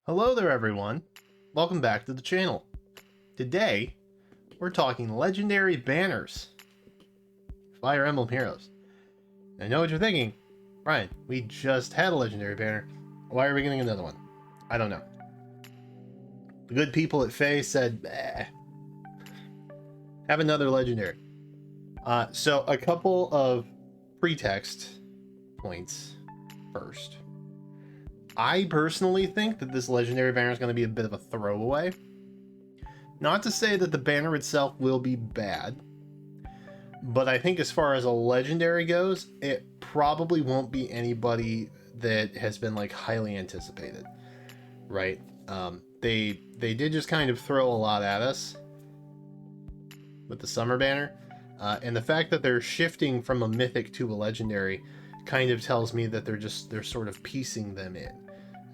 Hello there everyone, welcome back to the channel. Today, we're talking legendary banners. Fire Emblem Heroes. I know what you're thinking, Brian, we just had a legendary banner. Why are we getting another one? I don't know. The good people at FEH said, bah, have another legendary. So a couple of pretext points first. I personally think that this legendary banner is going to be a bit of a throwaway. Not to say that the banner itself will be bad, but I think as far as a legendary goes, it probably won't be anybody that has been like highly anticipated, right? They did just kind of throw a lot at us with the summer banner, and the fact that they're shifting from a mythic to a legendary kind of tells me that they're sort of piecing them in.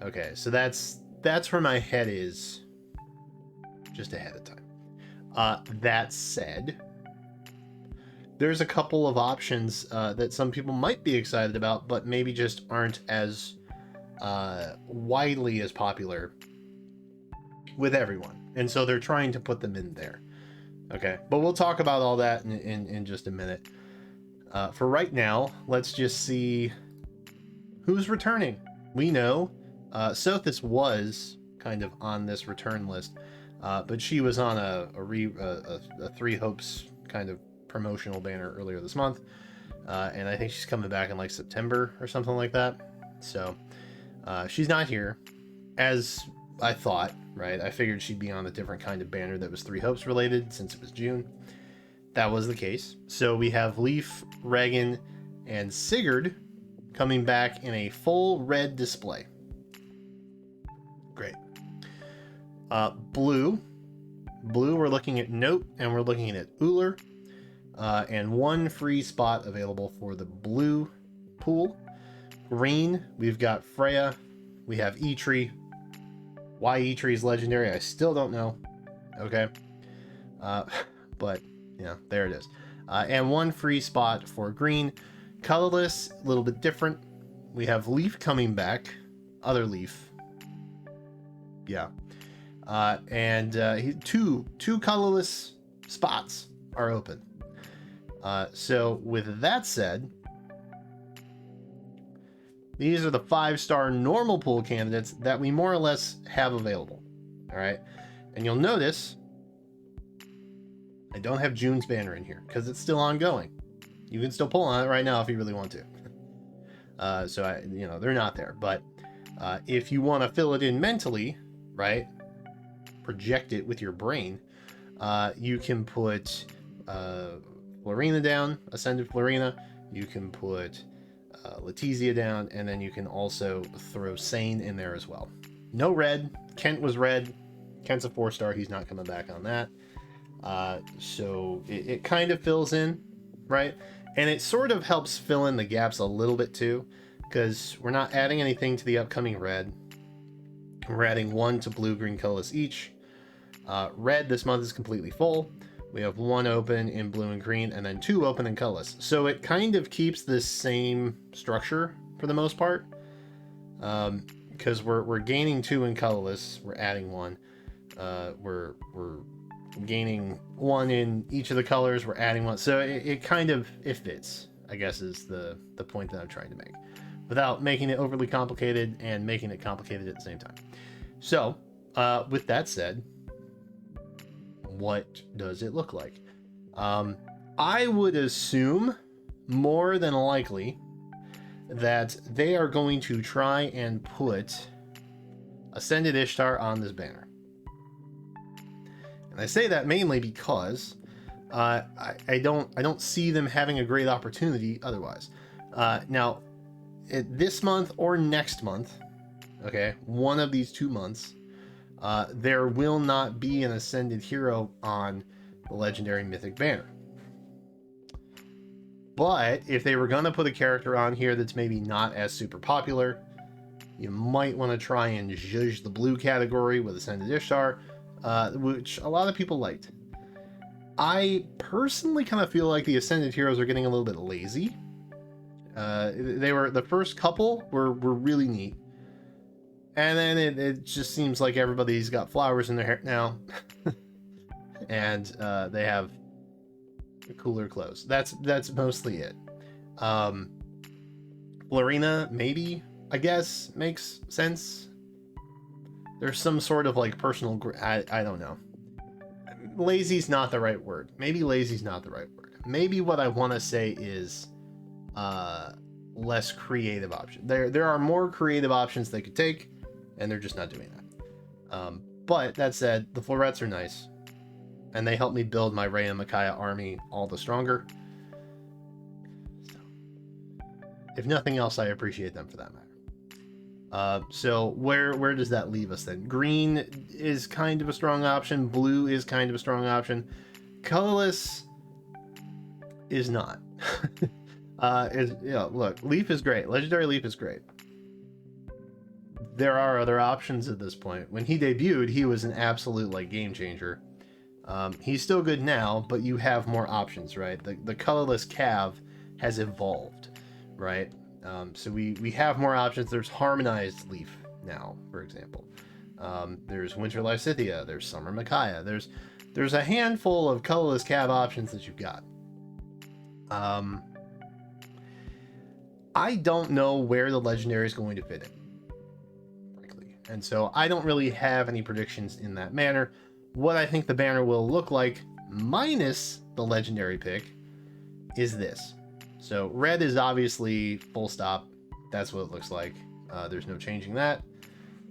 Okay, so that's where my head is just ahead of time. That said, there's a couple of options that some people might be excited about, but maybe just aren't as widely as popular with everyone. And so they're trying to put them in there. Okay, but we'll talk about all that in just a minute. For right now, let's just see who's returning. We know Sothis was kind of on this return list, but she was on a Three Hopes kind of promotional banner earlier this month, and I think she's coming back in like September or something like that. So she's not here, as I thought, right? I figured she'd be on a different kind of banner that was Three Hopes related since it was June. That was the case. So we have Leaf, Regan, and Sigurd coming back in a full red display. Great. Blue, we're looking at Note, and we're looking at Uller, and one free spot available for the blue pool. Green, we've got Freya, we have Eitri. Why Eitri is legendary, I still don't know. Okay. But yeah, there it is. And one free spot for green. Colorless, a little bit different. We have Leaf coming back. Other Leaf. Yeah. And two colorless spots are open. So with that said, these are the 5-star normal pool candidates that we more or less have available. All right. And you'll notice I don't have June's banner in here because it's still ongoing. You can still pull on it right now if you really want to. So they're not there. But if you want to fill it in mentally, right, project it with your brain, you can put Florina down, Ascended Florina. You can put Letizia down, and then you can also throw Sane in there as well. No red. Kent was red. Kent's a 4-star. He's not coming back on that. So it kind of fills in, right? And it sort of helps fill in the gaps a little bit too, because we're not adding anything to the upcoming red. We're adding 1 to blue, green, colorless each. Red this month is completely full. We have 1 open in blue and green, and then 2 open in colorless. So it kind of keeps the same structure for the most part, because we're gaining 2 in colorless. We're adding 1. We're gaining 1 in each of the colors. We're adding 1. So it kind of fits, I guess, is the point that I'm trying to make, without making it overly complicated and making it complicated at the same time. So with that said, what does it look like? I would assume more than likely that they are going to try and put Ascended Ishtar on this banner. And I say that mainly because I don't see them having a great opportunity otherwise. Now, this month or next month, okay, one of these 2 months, there will not be an Ascended hero on the Legendary Mythic banner. But if they were going to put a character on here that's maybe not as super popular, you might want to try and zhuzh the blue category with Ascended Ishtar, which a lot of people liked. I personally kind of feel like the Ascended heroes are getting a little bit lazy. They were, the first couple were really neat. And then it just seems like everybody's got flowers in their hair now. And they have cooler clothes. That's mostly it. Florina, maybe, I guess, makes sense. There's some sort of like personal... I don't know. Lazy's not the right word. Maybe lazy's not the right word. Maybe what I want to say is less creative option. There are more creative options they could take, and they're just not doing that. But that said, the florets are nice, and they help me build my Rhea and Micaiah army all the stronger. So, if nothing else, I appreciate them for that matter. So where does that leave us then? Green is kind of a strong option. Blue is kind of a strong option. Colorless is not. Look, Leaf is great. Legendary Leaf is great. There are other options at this point. When he debuted, he was an absolute like game changer. He's still good now, but you have more options, right? The colorless Cav has evolved, right? So we have more options. There's harmonized Leaf now, for example. There's Winter Lysithea. There's Summer Micaiah. There's a handful of colorless Cav options that you've got. I don't know where the legendary is going to fit in, frankly, and so I don't really have any predictions in that manner. What I think the banner will look like, minus the legendary pick, is this. So red is obviously full stop. That's what it looks like. There's no changing that.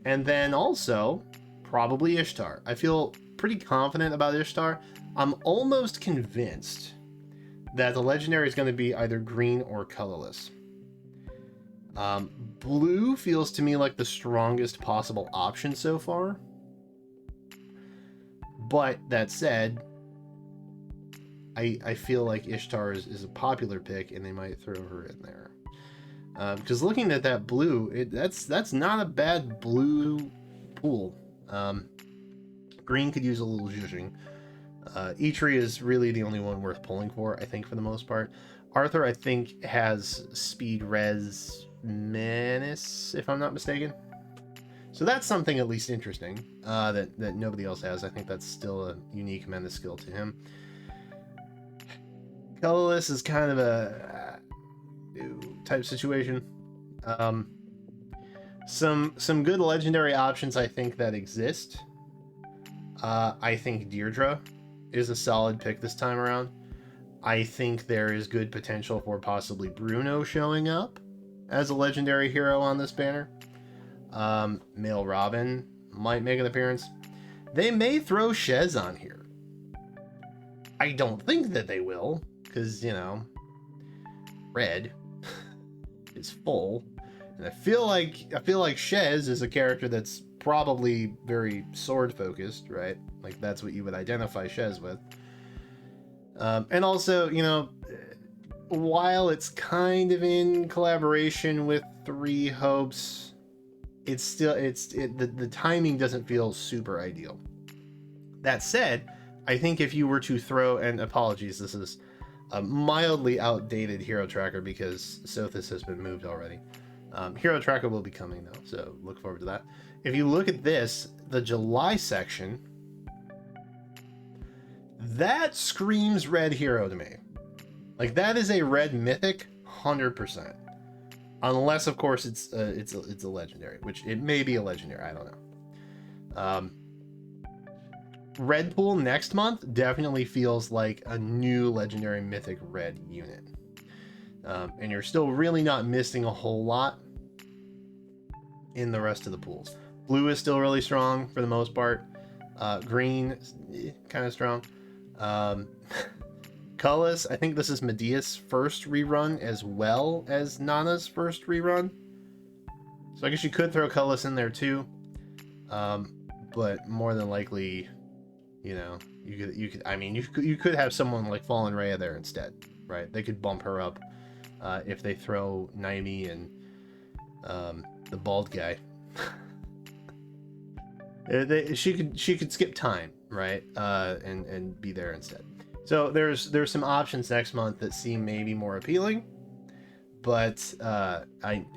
And then also, probably Ishtar. I feel pretty confident about Ishtar. I'm almost convinced that the legendary is going to be either green or colorless. Blue feels to me like the strongest possible option so far. But that said, I feel like Ishtar is a popular pick, and they might throw her in there. Because looking at that blue, that's not a bad blue pool. Green could use a little zhuzhing. Eitri is really the only one worth pulling for, I think, for the most part. Arthur, I think, has speed res menace, if I'm not mistaken. So that's something at least interesting that nobody else has. I think that's still a unique menace skill to him. Colorless is kind of a type situation. Some good legendary options I think that exist. I think Deirdre is a solid pick this time around. I think there is good potential for possibly Bruno showing up as a legendary hero on this banner. Male Robin might make an appearance. They may throw Shez on here. I don't think that they will, because, you know, red is full. And I feel like Shez is a character that's probably very sword focused, right? Like that's what you would identify Shez with. And also, you know, while it's kind of in collaboration with Three Hopes, it's still the timing doesn't feel super ideal. That said, I think if you were to throw, and apologies, this is a mildly outdated hero tracker because Sothis has been moved already. Hero tracker will be coming though, so look forward to that. If you look at this, the July section, that screams red hero to me. Like that is a red mythic, 100%. Unless, of course, it's a legendary, which it may be a legendary. I don't know. Red pool next month definitely feels like a new legendary mythic red unit. And you're still really not missing a whole lot in the rest of the pools. Blue is still really strong for the most part. Green, kind of strong. Cullis, I think this is Medea's first rerun as well as Nana's first rerun. So I guess you could throw Cullis in there too. But more than likely, you know, you could have someone like Fallen Rhea there instead, right? They could bump her up if they throw Naimi and the bald guy. She could skip time, right? And be there instead. So there's some options next month that seem maybe more appealing, but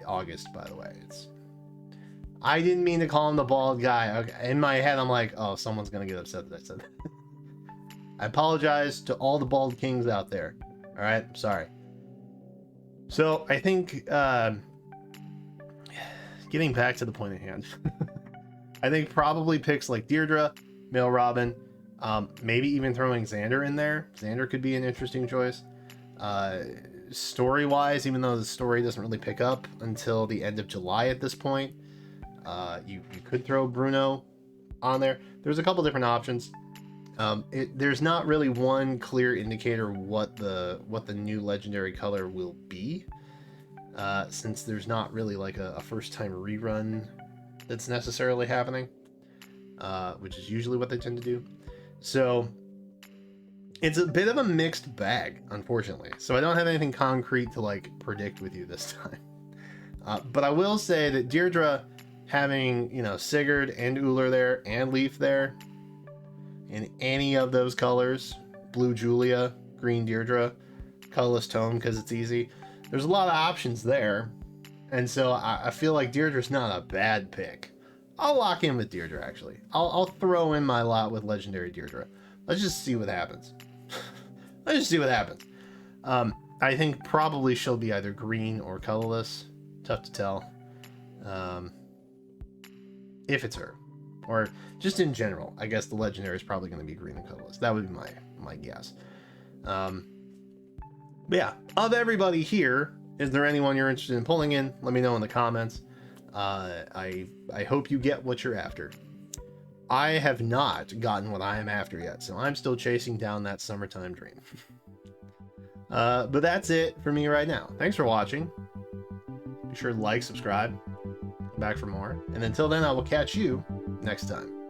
August, by the way, I didn't mean to call him the bald guy. Okay. In my head, I'm like, oh, someone's gonna get upset that I said that. I apologize to all the bald kings out there. All right, sorry. So I think, getting back to the point at hand, I think probably picks like Deirdre, Male Robin, maybe even throwing Xander in there. Xander could be an interesting choice. Story-wise, even though the story doesn't really pick up until the end of July at this point, you could throw Bruno on there. There's a couple different options. There's not really one clear indicator what the new legendary color will be, since there's not really like a first-time rerun that's necessarily happening, which is usually what they tend to do. So it's a bit of a mixed bag, unfortunately. So I don't have anything concrete to like predict with you this time. But I will say that Deirdre having, you know, Sigurd and Uller there and Leaf there in any of those colors, blue Julia, green Deirdre, colorless Tome because it's easy. There's a lot of options there. And so I feel like Deirdre's not a bad pick. I'll lock in with Deirdre, actually. I'll throw in my lot with legendary Deirdre. Let's just see what happens. Let's just see what happens. I think probably she'll be either green or colorless. Tough to tell. If it's her. Or just in general. I guess the legendary is probably going to be green and colorless. That would be my guess. But yeah, of everybody here, is there anyone you're interested in pulling in? Let me know in the comments. I hope you get what you're after. I have not gotten what I am after yet, so I'm still chasing down that summertime dream. But that's it for me right now. Thanks for watching. Be sure to like, subscribe, come back for more. And until then, I will catch you next time.